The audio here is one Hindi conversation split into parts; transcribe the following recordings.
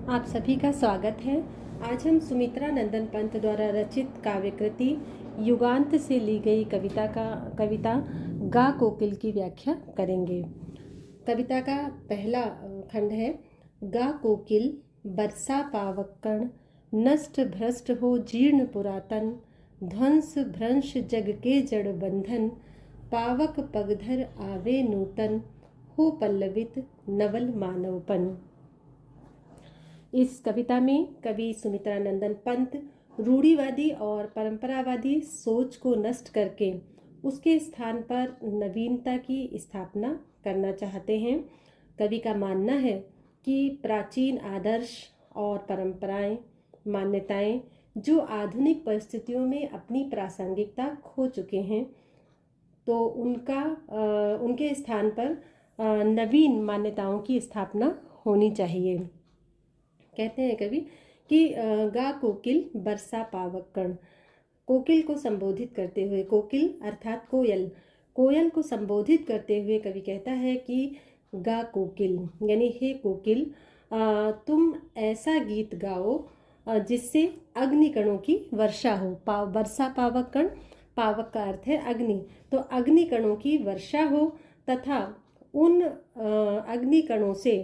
आप सभी का स्वागत है। आज हम सुमित्रा नंदन पंत द्वारा रचित काव्यकृति युगांत से ली गई कविता गा कोकिल की व्याख्या करेंगे। कविता का पहला खंड है। गा कोकिल बरसा पावक कण, नष्ट भ्रष्ट हो जीर्ण पुरातन, ध्वंस भ्रंश जग के जड़ बंधन, पावक पगधर आवे नूतन, हो पल्लवित नवल मानवपन। इस कविता में कवि सुमित्रा नंदन पंत रूढ़िवादी और परंपरावादी सोच को नष्ट करके उसके स्थान पर नवीनता की स्थापना करना चाहते हैं। कवि का मानना है कि प्राचीन आदर्श और परंपराएं, मान्यताएं जो आधुनिक परिस्थितियों में अपनी प्रासंगिकता खो चुके हैं, तो उनके स्थान पर नवीन मान्यताओं की स्थापना होनी चाहिए। कहते हैं कवि कि गा कोकिल बरसा पावक कण। कोकिल को संबोधित करते हुए, कोकिल अर्थात कोयल, कोयल को संबोधित करते हुए कवि कहता है कि गा कोकिल यानी हे कोकिल, तुम ऐसा गीत गाओ जिससे अग्निकणों की वर्षा हो। बरसा पावक कण, पावक का अर्थ है अग्नि, तो अग्निकणों की वर्षा हो तथा उन अग्निकणों से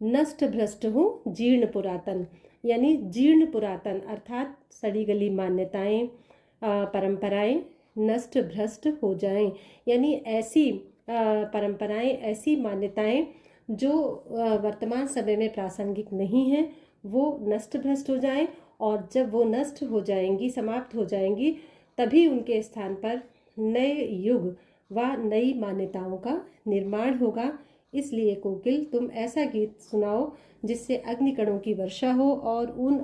नष्ट भ्रष्ट हो जीर्ण पुरातन, यानी जीर्ण पुरातन अर्थात सड़ी गली मान्यताएं, परंपराएं नष्ट भ्रष्ट हो जाएं, यानी ऐसी परंपराएं, ऐसी मान्यताएं जो वर्तमान समय में प्रासंगिक नहीं हैं, वो नष्ट भ्रष्ट हो जाएं। और जब वो नष्ट हो जाएंगी, समाप्त हो जाएंगी, तभी उनके स्थान पर नए युग व नई मान्यताओं का निर्माण होगा। इसलिए कोकिल, तुम ऐसा गीत सुनाओ जिससे अग्निकणों की वर्षा हो और उन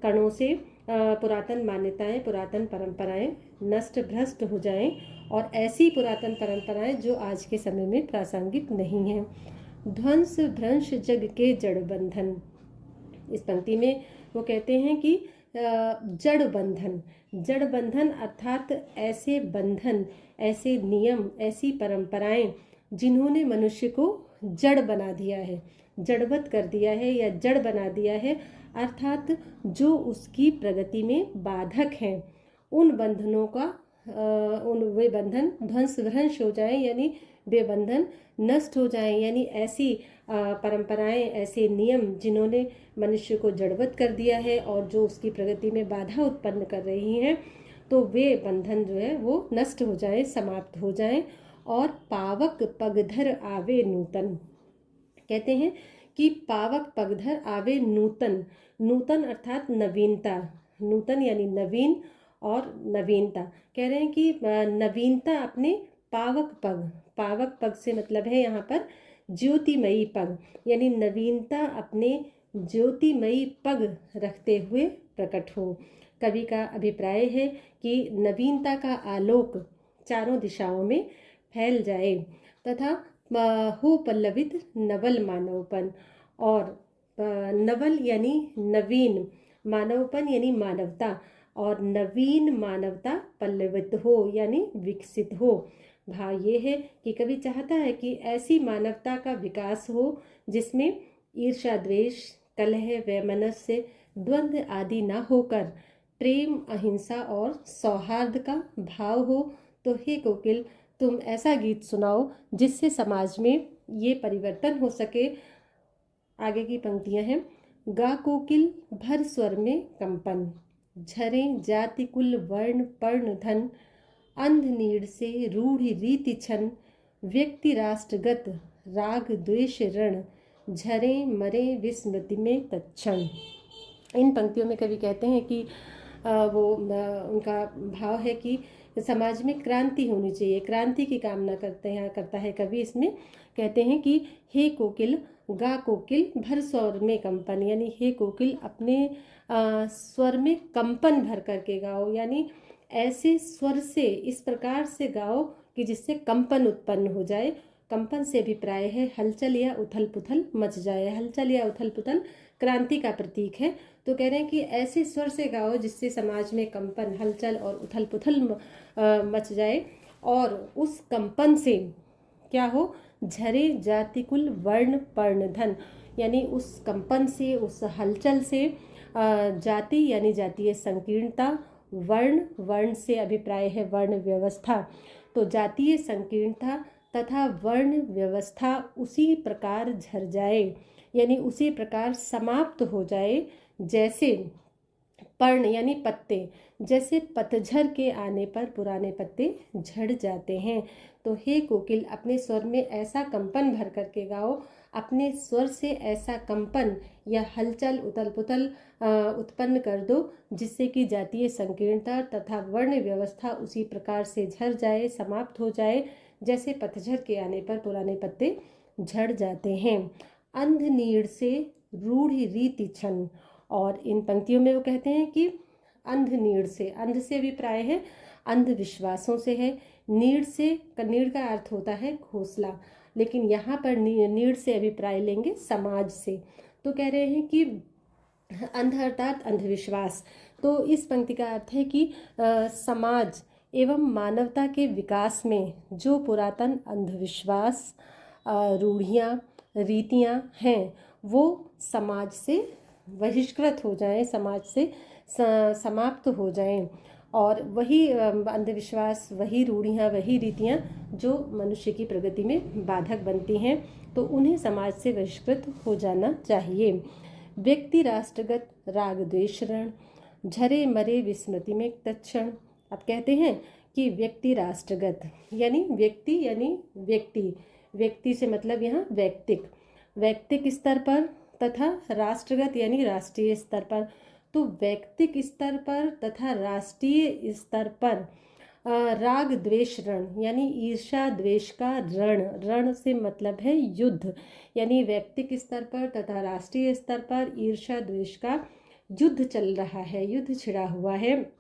कणों से पुरातन मान्यताएं, पुरातन परंपराएं नष्ट भ्रष्ट हो जाएं, और ऐसी पुरातन परंपराएं जो आज के समय में प्रासंगिक नहीं हैं। ध्वंस भ्रंश जग के जड़ बंधन, इस पंक्ति में वो कहते हैं कि जड़ बंधन, जड़ बंधन अर्थात ऐसे बंधन, ऐसे नियम, ऐसी परंपराएं जिन्होंने मनुष्य को जड़ बना दिया है, जड़वत कर दिया है या जड़ बना दिया है, अर्थात जो उसकी प्रगति में बाधक हैं, उन बंधनों का वे बंधन ध्वंस भ्रंश हो जाएं, यानी वे बंधन नष्ट हो जाएं, यानी ऐसी परंपराएं, ऐसे नियम जिन्होंने मनुष्य को जड़वत कर दिया है और जो उसकी प्रगति में बाधा उत्पन्न कर रही हैं, तो वे बंधन जो है वो नष्ट हो जाएं, समाप्त हो जाएं। और पावक पगधर आवे नूतन, कहते हैं कि पावक पगधर आवे नूतन, नूतन अर्थात नवीनता, नूतन यानी नवीन और नवीनता, कह रहे हैं कि नवीनता अपने पावक पग, पावक पग से मतलब है यहाँ पर ज्योतिमयी पग, यानी नवीनता अपने ज्योतिमयी पग रखते हुए प्रकट हो। कवि का अभिप्राय है कि नवीनता का आलोक चारों दिशाओं में फैल जाए तथा हो पल्लवित नवल मानवपन, और नवल यानी नवीन, मानवपन यानी मानवता, और नवीन मानवता पल्लवित हो यानी विकसित हो। भाव ये है कि कवि चाहता है कि ऐसी मानवता का विकास हो जिसमें ईर्ष्या, द्वेष, कलह, वैमनस्य, द्वंद्व आदि न होकर प्रेम, अहिंसा और सौहार्द का भाव हो। तो हे कोकिल, तुम ऐसा गीत सुनाओ जिससे समाज में ये परिवर्तन हो सके। आगे की पंक्तियां हैं। गा कोकिल भर स्वर में कंपन, झरे जाति कुल वर्ण पर्ण धन, अंध नीड़ से रूढ़ रीति छन, व्यक्ति राष्ट्रगत राग द्वेष रण, झरे मरे विस्मृति में तत्क्षण। इन पंक्तियों में कवि कहते हैं कि उनका भाव है कि समाज में क्रांति होनी चाहिए, क्रांति की कामना करता है कवि। इसमें कहते हैं कि हे कोकिल, गा कोकिल भर स्वर में कंपन, यानी हे कोकिल अपने स्वर में कंपन भर करके गाओ, यानी ऐसे स्वर से, इस प्रकार से गाओ कि जिससे कंपन उत्पन्न हो जाए। कंपन से अभिप्राय है हलचल या उथल पुथल मच जाए, हलचल या उथल पुथल क्रांति का प्रतीक है। तो कह रहे हैं कि ऐसे स्वर से गाओ जिससे समाज में कंपन, हलचल और उथल पुथल मच जाए, और उस कंपन से क्या हो, झरे जाति कुल वर्ण पर्ण धन, यानी उस कंपन से, उस हलचल से जाति यानी जातीय संकीर्णता, वर्ण, वर्ण से अभिप्राय है वर्ण व्यवस्था, तो जातीय संकीर्णता तथा वर्ण व्यवस्था उसी प्रकार झर जाए, यानी उसी प्रकार समाप्त हो जाए जैसे पर्ण यानी पत्ते, जैसे पतझड़ के आने पर पुराने पत्ते झड़ जाते हैं। तो हे कोकिल, अपने स्वर में ऐसा कंपन भर करके गाओ, अपने स्वर से ऐसा कंपन या हलचल उथल पुथल उत्पन्न कर दो जिससे कि जातीय संकीर्णता तथा वर्ण व्यवस्था उसी प्रकार से झड़ जाए, समाप्त हो जाए जैसे पतझड़ के आने पर पुराने पत्ते झड़ जाते हैं। अंध नीड़ से रूढ़ रीति छन, और इन पंक्तियों में वो कहते हैं कि अंध नीड़ से, अंध से अभिप्राय है अंधविश्वासों से है, नीड़ से, नीड़ का अर्थ होता है घोंसला, लेकिन यहाँ पर नीड़ से अभिप्राय लेंगे समाज से। तो कह रहे हैं कि अंध अर्थात अंधविश्वास। तो इस पंक्ति का अर्थ है कि समाज एवं मानवता के विकास में जो पुरातन अंधविश्वास, रूढ़ियाँ, रीतियाँ हैं वो समाज से बहिष्कृत हो जाएं, समाज से समाप्त हो जाएं, और वही अंधविश्वास, वही रूढ़ियाँ, वही रीतियाँ जो मनुष्य की प्रगति में बाधक बनती हैं, तो उन्हें समाज से बहिष्कृत हो जाना चाहिए। व्यक्ति राष्ट्रगत राग द्वेष रण, झरे मरे विस्मृति में तत्क्षण। अब कहते हैं कि व्यक्ति राष्ट्रगत यानी व्यक्ति, व्यक्ति से मतलब यहाँ वैयक्तिक स्तर पर, तथा राष्ट्रगत यानी राष्ट्रीय स्तर पर। तो वैयक्तिक स्तर पर तथा राष्ट्रीय स्तर पर राग द्वेष रण यानी ईर्ष्या द्वेष का रण, रण से मतलब है युद्ध, यानी वैयक्तिक स्तर पर तथा राष्ट्रीय स्तर पर ईर्ष्या द्वेष का युद्ध चल रहा है, युद्ध छिड़ा हुआ है,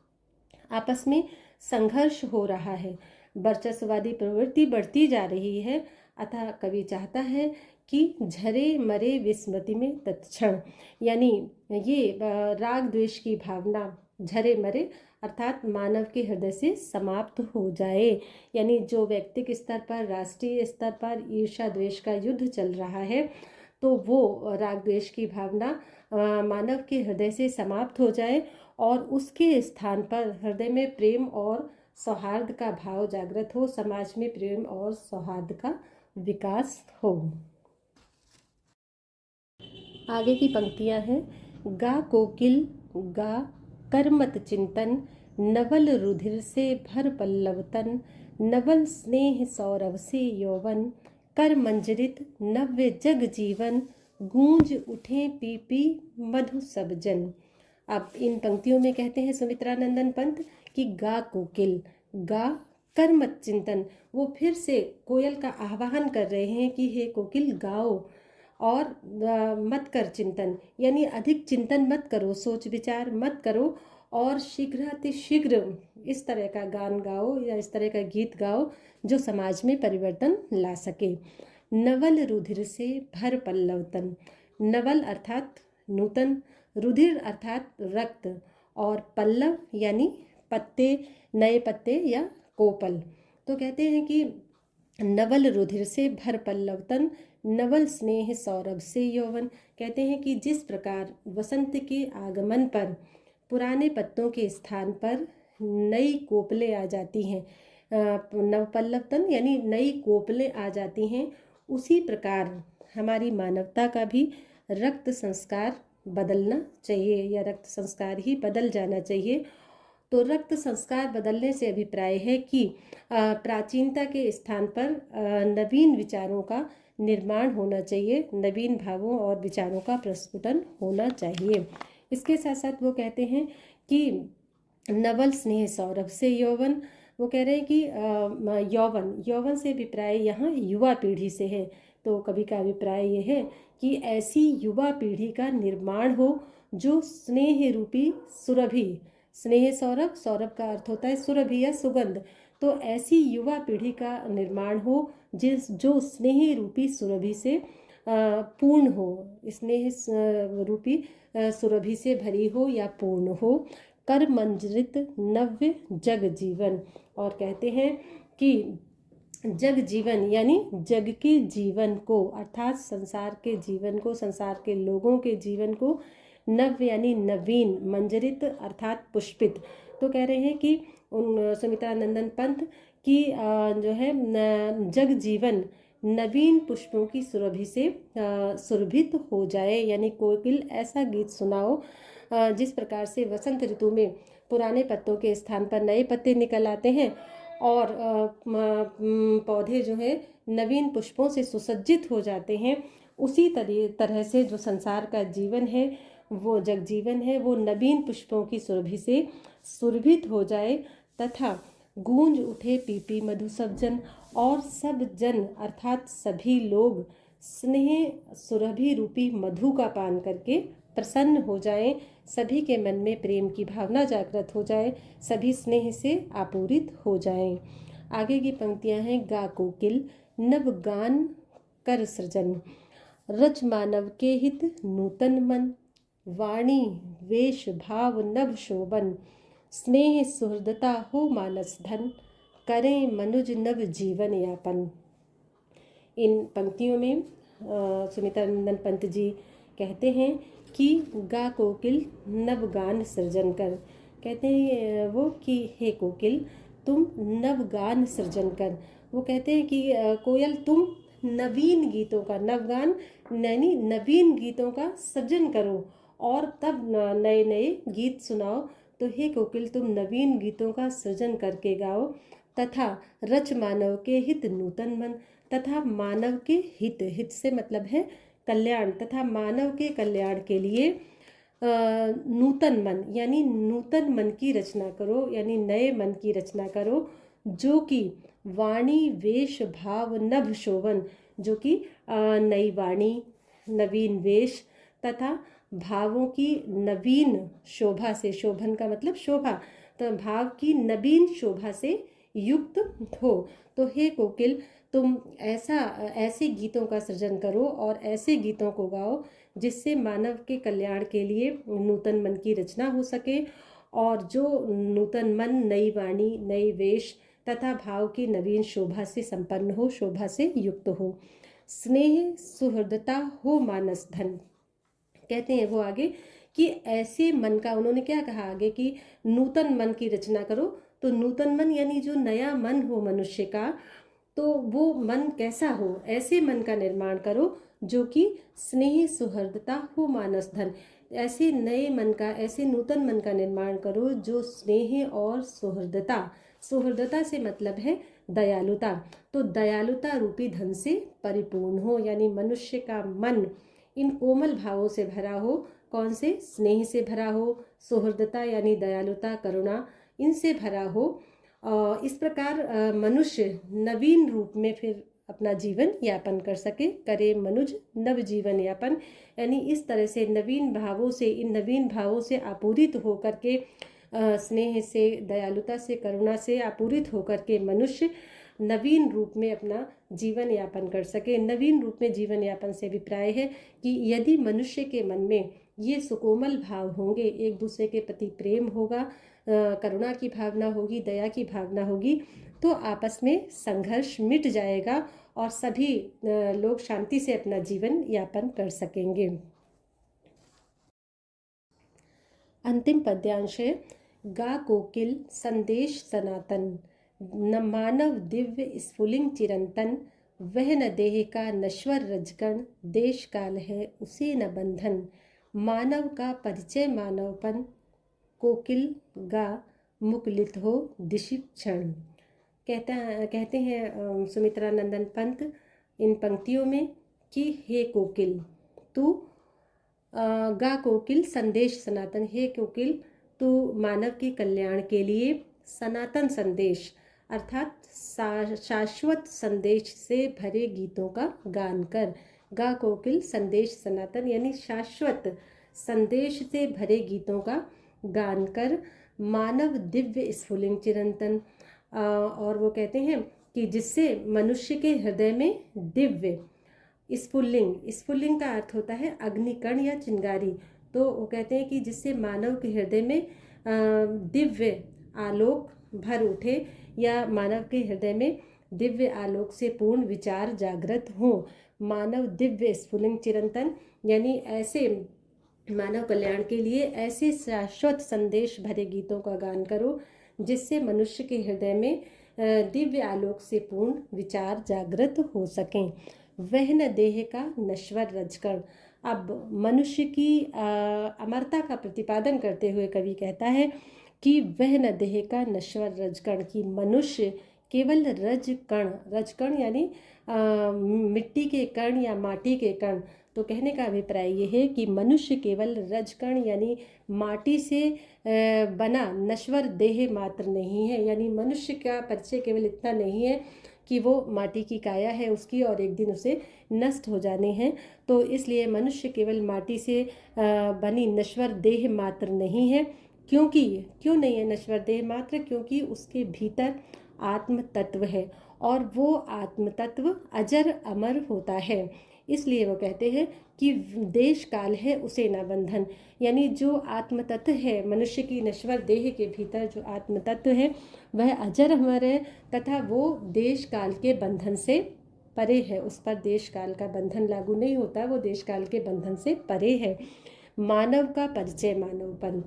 आपस में संघर्ष हो रहा है, वर्चस्ववादी प्रवृत्ति बढ़ती जा रही है। अतः कवि चाहता है कि झरे मरे विस्मृति में तत्क्षण, यानी ये राग द्वेष की भावना झरे मरे अर्थात मानव के हृदय से समाप्त हो जाए, यानी जो व्यक्तिक स्तर पर, राष्ट्रीय स्तर पर ईर्ष्या द्वेष का युद्ध चल रहा है, तो वो राग द्वेष की भावना मानव के हृदय से समाप्त हो जाए और उसके स्थान पर हृदय में प्रेम और सौहार्द का भाव जागृत हो, समाज में प्रेम और सौहार्द का विकास हो। आगे की पंक्तियां हैं। गा कोकिल गा करमत चिंतन, नवल रुधिर से भर पल्लवतन, नवल स्नेह सौरभ से यौवन, कर मंजरित नव्य जग जीवन, गूंज उठे पी पी मधु सब जन। अब इन पंक्तियों में कहते हैं सुमित्रानंदन पंत कि गा कोकिल, गा कर मत चिंतन, वो फिर से कोयल का आह्वान कर रहे हैं कि हे कोकिल गाओ, और मत कर चिंतन यानी अधिक चिंतन मत करो, सोच विचार मत करो, और शीघ्र अतिशीघ्र इस तरह का गान गाओ या इस तरह का गीत गाओ जो समाज में परिवर्तन ला सके। नवल रुधिर से भर पल्लवतन, नवल अर्थात नूतन, रुधिर अर्थात रक्त, और पल्लव यानी पत्ते, नए पत्ते या कोपल। तो कहते हैं कि नवल रुधिर से भर पल्लवतन, नवल स्नेह सौरभ से यौवन। कहते हैं कि जिस प्रकार वसंत के आगमन पर पुराने पत्तों के स्थान पर नई कोपलें आ जाती हैं, नवपल्लवतन यानी नई कोपलें आ जाती हैं, उसी प्रकार हमारी मानवता का भी रक्त संस्कार बदलना चाहिए, या रक्त संस्कार ही बदल जाना चाहिए। तो रक्त संस्कार बदलने से अभिप्राय है कि प्राचीनता के स्थान पर नवीन विचारों का निर्माण होना चाहिए, नवीन भावों और विचारों का प्रस्फुटन होना चाहिए। इसके साथ साथ वो कहते हैं कि नवल स्नेह सौरभ से यौवन, वो कह रहे हैं कि यौवन से अभिप्राय यहाँ युवा पीढ़ी से है। तो कवि का अभिप्राय ये है कि ऐसी युवा पीढ़ी का निर्माण हो जो स्नेह रूपी सुरभि, स्नेह सौरभ, सौरभ का अर्थ होता है सुरभि या सुगंध, तो ऐसी युवा पीढ़ी का निर्माण हो जो स्नेह रूपी सुरभि से पूर्ण हो, स्नेह रूपी सुरभि से भरी हो या पूर्ण हो। कर मंजरित नव्य जग जीवन, और कहते हैं कि जग जीवन यानी जग के जीवन को, अर्थात संसार के जीवन को, संसार के लोगों के जीवन को, नव यानी नवीन, मंजरित अर्थात पुष्पित। तो कह रहे हैं कि उन सुमित्रानंदन पंत की जो है जग जीवन नवीन पुष्पों की सुरभि से सुरभित हो जाए, यानी कोकिल ऐसा गीत सुनाओ जिस प्रकार से वसंत ऋतु में पुराने पत्तों के स्थान पर नए पत्ते निकल आते हैं और पौधे जो है नवीन पुष्पों से सुसज्जित हो जाते हैं, उसी तरह से जो संसार का जीवन है, वो जग जीवन है, वो नवीन पुष्पों की सुरभि से सुरभित हो जाए तथा गूंज उठे पीपी मधु सब जन, और सब जन अर्थात सभी लोग स्नेह सुरभि रूपी मधु का पान करके प्रसन्न हो जाएं, सभी के मन में प्रेम की भावना जागृत हो जाए, सभी स्नेह से आपूरित हो जाएं। आगे की पंक्तियां हैं, गा कोकिल नव गान कर सृजन, रच मानव के हित नूतन मन, वाणी वेश भाव नव शोभन, स्नेह सुहृदता हो मानस धन, करें मनुज नव जीवन यापन। इन पंक्तियों में सुमित्रानंदन पंत जी कहते हैं कि गा कोकिल नव गान सृजन कर, कहते हैं वो कि हे कोकिल तुम नव गान सृजन कर। वो कहते हैं कि कोयल तुम नवीन गीतों का, नवगान यानी नवीन गीतों का सृजन करो और तब नए नए गीत सुनाओ। तो हे कोकिल तुम नवीन गीतों का सृजन करके गाओ तथा रच मानव के हित नूतन मन, तथा मानव के हित, हित से मतलब है कल्याण, तथा मानव के कल्याण के लिए नूतन मन यानी नूतन मन की रचना करो, यानी नए मन की रचना करो, जो कि वाणी वेश भाव नभ शोभन, जो कि नई वाणी, नवीन वेश तथा भावों की नवीन शोभा से, शोभन का मतलब शोभा, तो भाव की नवीन शोभा से युक्त हो। तो हे कोकिल तुम ऐसे गीतों का सृजन करो और ऐसे गीतों को गाओ जिससे मानव के कल्याण के लिए नूतन मन की रचना हो सके, और जो नूतन मन नई वाणी, नई वेश तथा भाव की नवीन शोभा से संपन्न हो, शोभा से युक्त हो। स्नेह सुहृदता हो मानस धन, कहते हैं वो आगे कि ऐसे मन का, उन्होंने क्या कहा आगे कि नूतन मन की रचना करो। तो नूतन मन यानी जो नया मन हो मनुष्य का, तो वो मन कैसा हो, ऐसे मन का निर्माण करो जो कि स्नेह सुहृदता हो मानस धन, ऐसे नए मन का, ऐसे नूतन मन का निर्माण करो जो स्नेह और सुहृदता, सुहृदता से मतलब है दयालुता, तो दयालुता रूपी धन से परिपूर्ण हो, यानी मनुष्य का मन इन कोमल भावों से भरा हो। कौन से? स्नेह से भरा हो, सुहृदता यानी दयालुता, करुणा, इनसे भरा हो। इस प्रकार मनुष्य नवीन रूप में फिर अपना जीवन यापन कर सके, करे मनुज नव जीवन यापन, यानी इस तरह से नवीन भावों से, इन नवीन भावों से आपूरित होकर के, स्नेह से, दयालुता से, करुणा से आपूरित होकर के मनुष्य नवीन रूप में अपना जीवन यापन कर सके। नवीन रूप में जीवन यापन से अभिप्राय है कि यदि मनुष्य के मन में ये सुकोमल भाव होंगे, एक दूसरे के प्रति प्रेम होगा, करुणा की भावना होगी, दया की भावना होगी, तो आपस में संघर्ष मिट जाएगा और सभी लोग शांति से अपना जीवन यापन कर सकेंगे। अंतिम पद्यांश है, गा कोकिल संदेश सनातन, न मानव दिव्य स्फुलिंग चिरंतन, वह न देह का नश्वर रजगण, देश काल है उसे न बंधन, मानव का परिचय मानवपन, कोकिल गा मुकुलित हो दिशि क्षण। कहते हैं सुमित्रानंदन पंत इन पंक्तियों में कि हे कोकिल तू गा कोकिल संदेश सनातन, हे कोकिल तू मानव के कल्याण के लिए सनातन संदेश अर्थात शाश्वत संदेश से भरे गीतों का गान कर। गा कोकिल संदेश सनातन यानी शाश्वत संदेश से भरे गीतों का गान कर, मानव दिव्य स्फुलिंग चिरंतन, और वो कहते हैं कि जिससे मनुष्य के हृदय में दिव्य स्फुल्लिंग, स्फुल्लिंग का अर्थ होता है अग्निकण या चिंगारी, तो वो कहते हैं कि जिससे मानव के हृदय में दिव्य आलोक भर उठे या मानव के हृदय में दिव्य आलोक से पूर्ण विचार जागृत हों। मानव दिव्य स्फुलिंग चिरंतन, यानी ऐसे मानव कल्याण के लिए ऐसे शाश्वत संदेश भरे गीतों का गान करो जिससे मनुष्य के हृदय में दिव्य आलोक से पूर्ण विचार जागृत हो सकें। वह न देह का नश्वर रजकण। अब मनुष्य की अमरता का प्रतिपादन करते हुए कवि कहता है कि वह न देह का नश्वर रजकण, की मनुष्य केवल रजकण, रजकण यानी मिट्टी के कण या माटी के कण। तो कहने का अभिप्राय ये है कि मनुष्य केवल रजकण यानी माटी से बना नश्वर देह मात्र नहीं है, यानी मनुष्य का परिचय केवल इतना नहीं है कि वो माटी की काया है उसकी और एक दिन उसे नष्ट हो जाने हैं। तो इसलिए मनुष्य केवल माटी से बनी नश्वर देह मात्र नहीं है। क्यों नहीं है नश्वर देह मात्र? क्योंकि उसके भीतर आत्म तत्व है और वो आत्म तत्व अजर अमर होता है। इसलिए वो कहते हैं कि देश काल है उसे न बंधन, यानी जो आत्म तत्व है मनुष्य की नश्वर देह के भीतर जो आत्म तत्व है वह अजर अमर है तथा वो देश काल के बंधन से परे है। उस पर देश काल का बंधन लागू नहीं होता, वो देश काल के बंधन से परे है। मानव का परिचय मानवपन।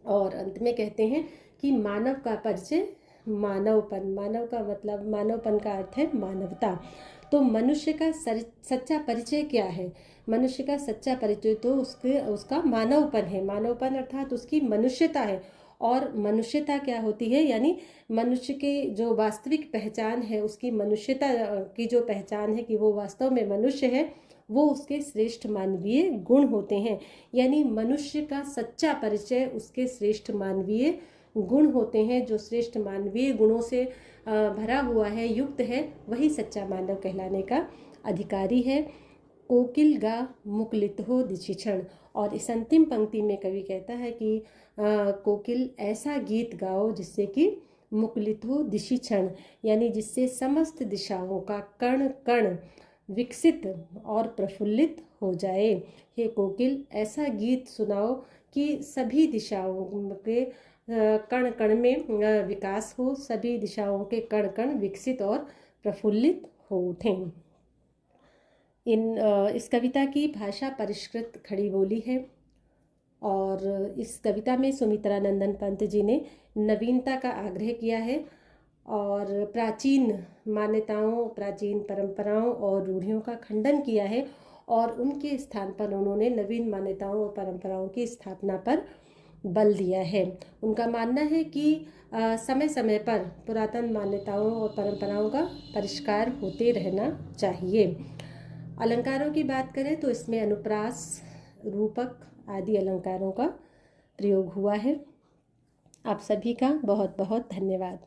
और अंत में कहते हैं कि मानव का परिचय मानवपन। मानव का मतलब, मानवपन का अर्थ है मानवता। तो मनुष्य का सच्चा परिचय क्या है? मनुष्य का सच्चा परिचय तो उसका मानवपन है। मानवपन अर्थात उसकी मनुष्यता है। और मनुष्यता क्या होती है? यानी मनुष्य की जो वास्तविक पहचान है, उसकी मनुष्यता की जो पहचान है कि वो वास्तव में मनुष्य है, वो उसके श्रेष्ठ मानवीय गुण होते हैं। यानी मनुष्य का सच्चा परिचय उसके श्रेष्ठ मानवीय गुण होते हैं। जो श्रेष्ठ मानवीय गुणों से भरा हुआ है, युक्त है, वही सच्चा मानव कहलाने का अधिकारी है। कोकिल गा मुकुलित हो दिशिक्षण। और इस अंतिम पंक्ति में कवि कहता है कि कोकिल ऐसा गीत गाओ जिससे कि मुकुलित हो दिशिक्षण, यानी जिससे समस्त दिशाओं का कण कण विकसित और प्रफुल्लित हो जाए। हे कोकिल, ऐसा गीत सुनाओ कि सभी दिशाओं के कण कण में विकास हो, सभी दिशाओं के कण कण विकसित और प्रफुल्लित हो उठें। इस कविता की भाषा परिष्कृत खड़ी बोली है और इस कविता में सुमित्रानंदन पंत जी ने नवीनता का आग्रह किया है और प्राचीन मान्यताओं, प्राचीन परंपराओं और रूढ़ियों का खंडन किया है और उनके स्थान पर उन्होंने नवीन मान्यताओं और परंपराओं की स्थापना पर बल दिया है। उनका मानना है कि समय समय पर पुरातन मान्यताओं और परंपराओं का परिष्कार होते रहना चाहिए। अलंकारों की बात करें तो इसमें अनुप्रास, रूपक आदि अलंकारों का प्रयोग हुआ है। आप सभी का बहुत बहुत धन्यवाद।